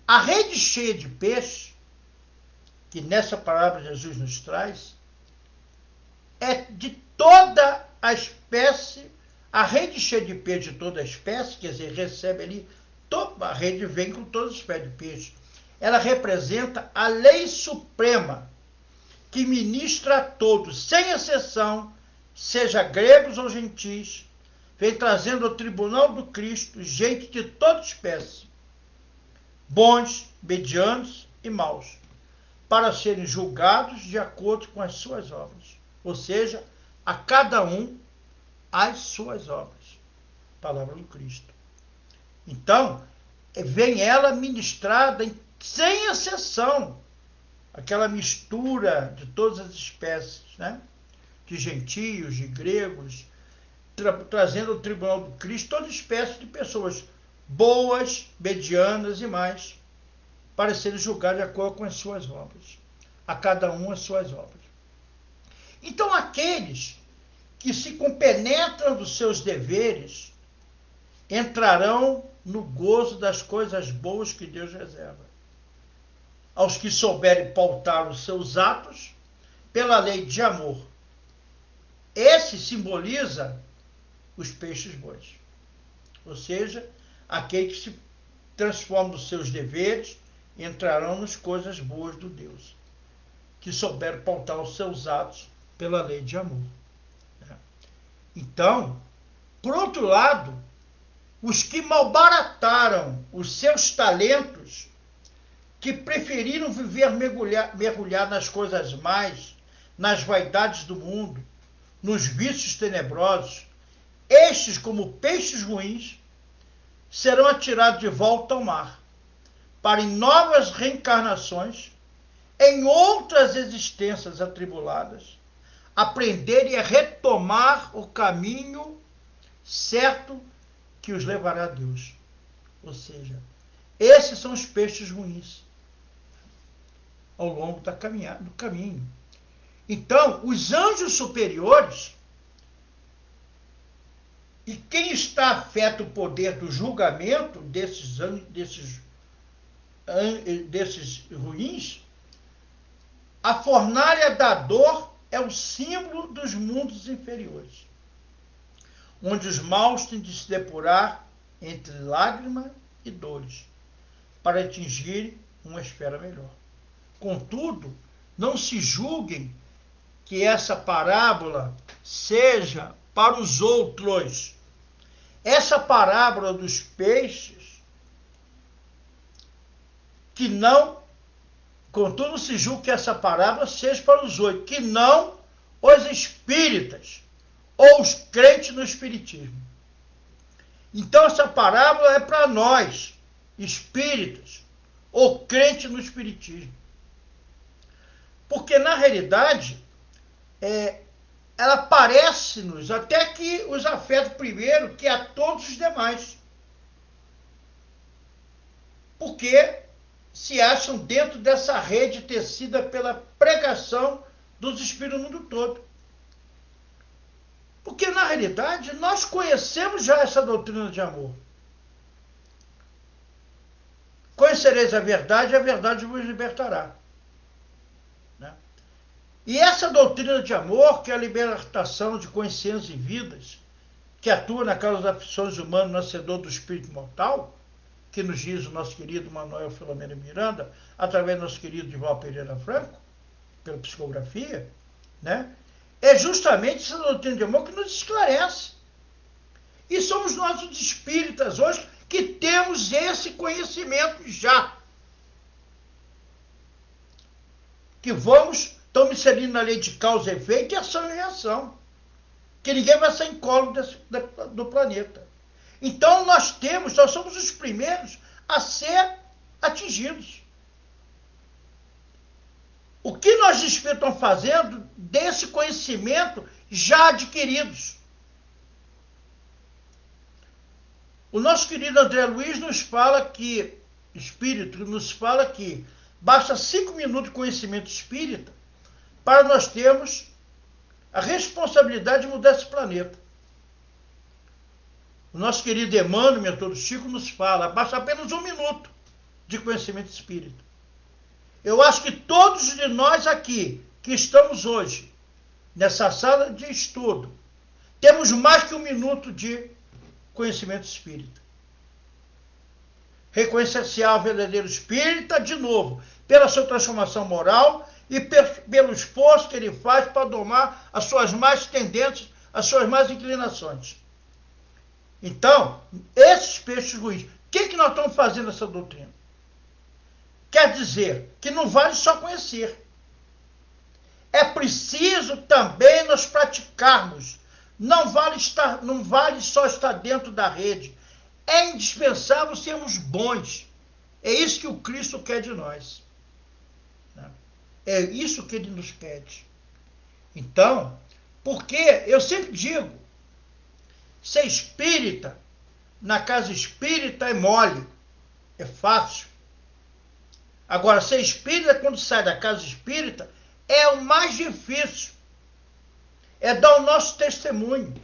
A rede cheia de peixe, que nessa palavra Jesus nos traz, é de toda a espécie. A rede cheia de peixe de toda a espécie, quer dizer, recebe ali, a rede vem com todas as espécies de peixe. Ela representa a lei suprema que ministra a todos, sem exceção, seja gregos ou gentis, vem trazendo ao tribunal do Cristo gente de toda espécie, bons, medianos e maus, para serem julgados de acordo com as suas obras. Ou seja, a cada um as suas obras. Palavra do Cristo. Então, vem ela ministrada sem exceção, aquela mistura de todas as espécies, né? De gentios, de gregos, trazendo ao tribunal do Cristo toda espécie de pessoas boas, medianas e mais, para serem julgadas de acordo com as suas obras. A cada um as suas obras. Então, aqueles que se compenetram dos seus deveres entrarão no gozo das coisas boas que Deus reserva. Aos que souberem pautar os seus atos pela lei de amor. Esse simboliza os peixes bons. Ou seja, aqueles que se transformam nos seus deveres entrarão nas coisas boas do Deus, que souberam pautar os seus atos pela lei de amor. Então, por outro lado, os que malbarataram os seus talentos, que preferiram viver mergulhar nas coisas mais, nas vaidades do mundo, nos vícios tenebrosos, estes, como peixes ruins, serão atirados de volta ao mar, para em novas reencarnações, em outras existências atribuladas, aprenderem a retomar o caminho certo que os levará a Deus. Ou seja, esses são os peixes ruins ao longo do caminho. Então, os anjos superiores e quem está afeto ao poder do julgamento desses ruins, a fornalha da dor é o símbolo dos mundos inferiores, onde os maus têm de se depurar entre lágrima e dores, para atingir uma esfera melhor. Contudo, não se julguem que essa parábola seja para os outros. Essa parábola dos peixes, que não, contudo, não se julgue que essa parábola seja para os outros, que não os espíritas ou os crentes no espiritismo. Então, essa parábola é para nós, espíritas ou crentes no espiritismo. Porque, na realidade, ela parece-nos até que os afeta primeiro que a todos os demais. Porque se acham dentro dessa rede tecida pela pregação dos espíritos no mundo todo. Porque, na realidade, nós conhecemos já essa doutrina de amor. Conhecereis a verdade vos libertará. E essa doutrina de amor, que é a libertação de consciências e vidas, que atua na causa das aflições humanas, nascedor do espírito mortal, que nos diz o nosso querido Manuel Filomeno Miranda, através do nosso querido Divaldo Pereira Franco, pela psicografia, né? É justamente essa doutrina de amor que nos esclarece. E somos nós, os espíritas, hoje, que temos esse conhecimento já. Que estamos inserindo na lei de causa e efeito e ação e reação. Que ninguém vai ser incólume do planeta. Então nós somos os primeiros a ser atingidos. O que nós espíritos estamos fazendo desse conhecimento já adquiridos? O nosso querido André Luiz nos fala que, basta 5 minutos de conhecimento espírita para nós termos a responsabilidade de mudar esse planeta. O nosso querido Emmanuel, mentor do Chico, nos fala, basta apenas 1 minuto de conhecimento espírita. Eu acho que todos de nós aqui, que estamos hoje nessa sala de estudo, temos mais que 1 minuto de conhecimento espírita. Reconhecer-se ao verdadeiro espírita, de novo, pela sua transformação moral e pelo esforço que ele faz para domar as suas mais tendências, as suas mais inclinações. Então, esses peixes ruins, o que nós estamos fazendo nessa doutrina? Quer dizer que não vale só conhecer. É preciso também nós praticarmos. Não vale só estar dentro da rede. É indispensável sermos bons. É isso que o Cristo quer de nós. É isso que ele nos pede. Então, porque eu sempre digo, ser espírita, na casa espírita é mole, é fácil. Agora, ser espírita, quando sai da casa espírita, é o mais difícil. é dar o nosso testemunho,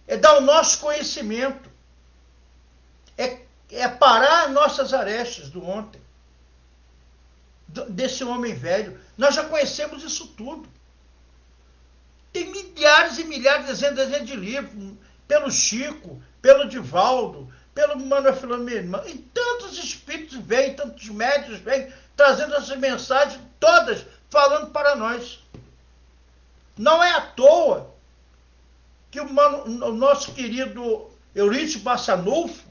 é dar o nosso conhecimento, é parar nossas arestas do ontem, desse homem velho. Nós já conhecemos isso tudo. Tem milhares e milhares, dezenas de livros, pelo Chico, pelo Divaldo, pelo Manuel Filomeno, e tantos espíritos vêm, tantos médios vêm, trazendo essas mensagens todas, falando para nós. Não é à toa que o nosso querido Eurício Bassanufo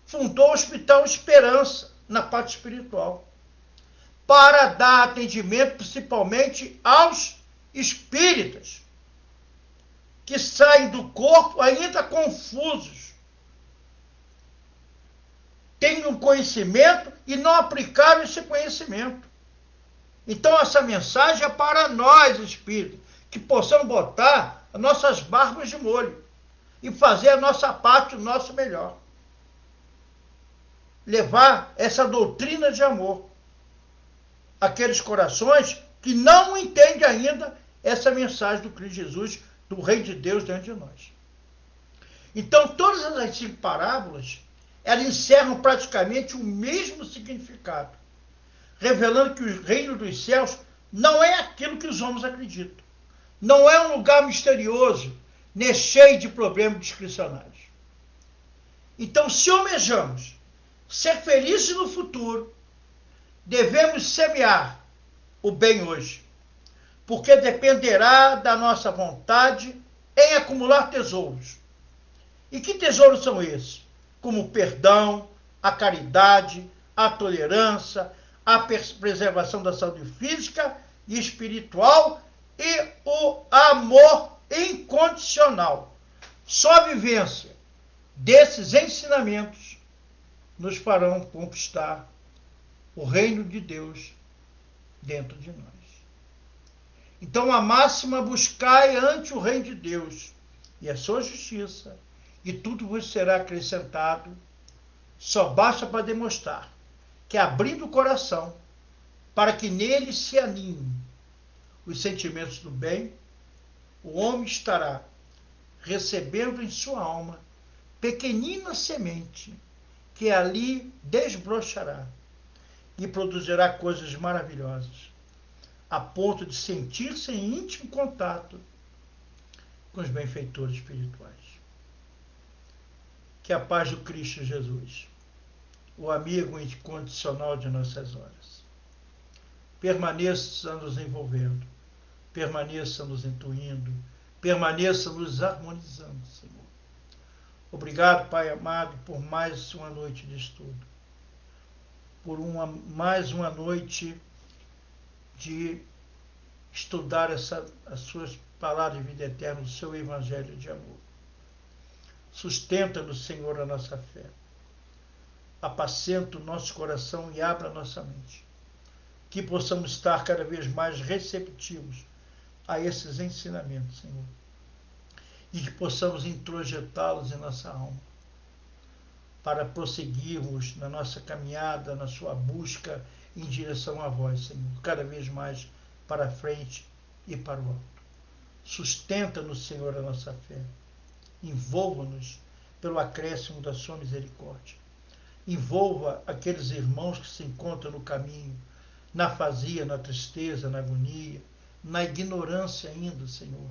fundou o Hospital Esperança, na parte espiritual, para dar atendimento principalmente aos espíritas, que saem do corpo ainda confusos, têm um conhecimento e não aplicaram esse conhecimento. Então essa mensagem é para nós, espíritas, que possamos botar as nossas barbas de molho e fazer a nossa parte, o nosso melhor. Levar essa doutrina de amor àqueles corações que não entendem ainda essa mensagem do Cristo Jesus, do Rei de Deus dentro de nós. Então, todas as 5 parábolas, elas encerram praticamente o mesmo significado, revelando que o reino dos céus não é aquilo que os homens acreditam. Não é um lugar misterioso, nem cheio de problemas discricionários. Então, se almejamos ser felizes no futuro, devemos semear o bem hoje, porque dependerá da nossa vontade em acumular tesouros. E que tesouros são esses? Como o perdão, a caridade, a tolerância, a preservação da saúde física e espiritual e o amor incondicional. Só a vivência desses ensinamentos nos farão conquistar o reino de Deus dentro de nós. Então a máxima: buscai ante o reino de Deus e a sua justiça, e tudo vos será acrescentado, só basta para demonstrar que, abrindo o coração para que nele se aninhem os sentimentos do bem, o homem estará recebendo em sua alma pequenina semente que ali desbrochará e produzirá coisas maravilhosas, a ponto de sentir-se em íntimo contato com os benfeitores espirituais. Que a paz do Cristo Jesus, o amigo incondicional de nossas horas, permaneça nos envolvendo, permaneça nos intuindo, permaneça nos harmonizando, Senhor. Obrigado, Pai amado, por mais uma noite de estudo, por mais uma noite de estudar as suas palavras de vida eterna, o seu evangelho de amor. Sustenta-nos, Senhor, a nossa fé. Apacenta o nosso coração e abra a nossa mente. Que possamos estar cada vez mais receptivos a esses ensinamentos, Senhor. E que possamos introjetá-los em nossa alma, para prosseguirmos na nossa caminhada, na sua busca em direção a vós, Senhor, cada vez mais para frente e para o alto. Sustenta-nos, Senhor, a nossa fé. Envolva-nos pelo acréscimo da sua misericórdia. Envolva aqueles irmãos que se encontram no caminho, na afasia, na tristeza, na agonia, na ignorância ainda, Senhor.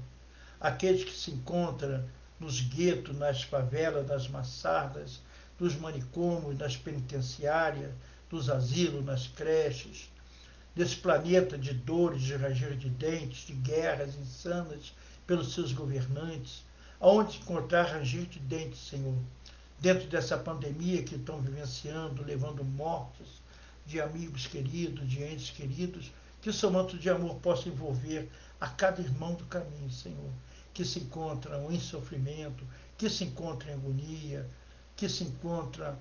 Aqueles que se encontram nos guetos, nas favelas, nas maçadas, nos manicômios, nas penitenciárias, nos asilos, nas creches, desse planeta de dores, de ranger de dentes, de guerras insanas pelos seus governantes, aonde encontrar ranger de dentes, Senhor, dentro dessa pandemia que estão vivenciando, levando mortes de amigos queridos, de entes queridos, que o seu manto de amor possa envolver a cada irmão do caminho, Senhor, que se encontram em sofrimento, que se encontram em agonia, que se encontram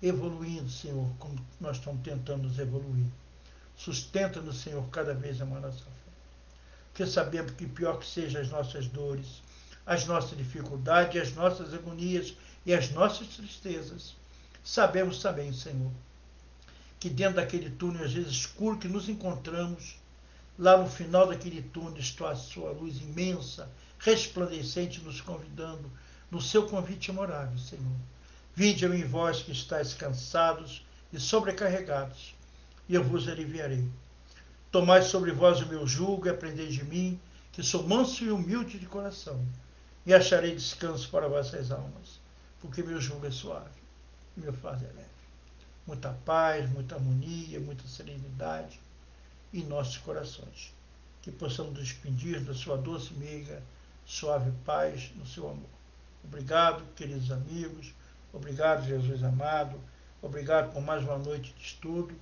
evoluindo, Senhor, como nós estamos tentando nos evoluir. Sustenta-nos, Senhor, cada vez mais a nossa fé. Porque sabemos que pior que sejam as nossas dores, as nossas dificuldades, as nossas agonias e as nossas tristezas, sabemos também, Senhor, que dentro daquele túnel, às vezes escuro, que nos encontramos, lá no final daquele túnel está a sua luz imensa, resplandecente, nos convidando no seu convite memorável, Senhor. Vinde a mim, vós que estáis cansados e sobrecarregados, e eu vos aliviarei. Tomai sobre vós o meu jugo e aprendei de mim, que sou manso e humilde de coração, e acharei descanso para vossas almas, porque meu jugo é suave e meu fardo é leve. Muita paz, muita harmonia, muita serenidade em nossos corações. Que possamos nos despedir da sua doce, meiga, suave paz no seu amor. Obrigado, queridos amigos. Obrigado, Jesus amado. Obrigado por mais uma noite de estudo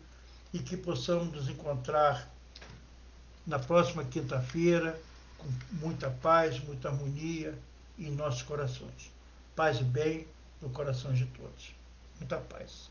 e que possamos nos encontrar na próxima quinta-feira com muita paz, muita harmonia em nossos corações. Paz e bem no coração de todos. Muita paz.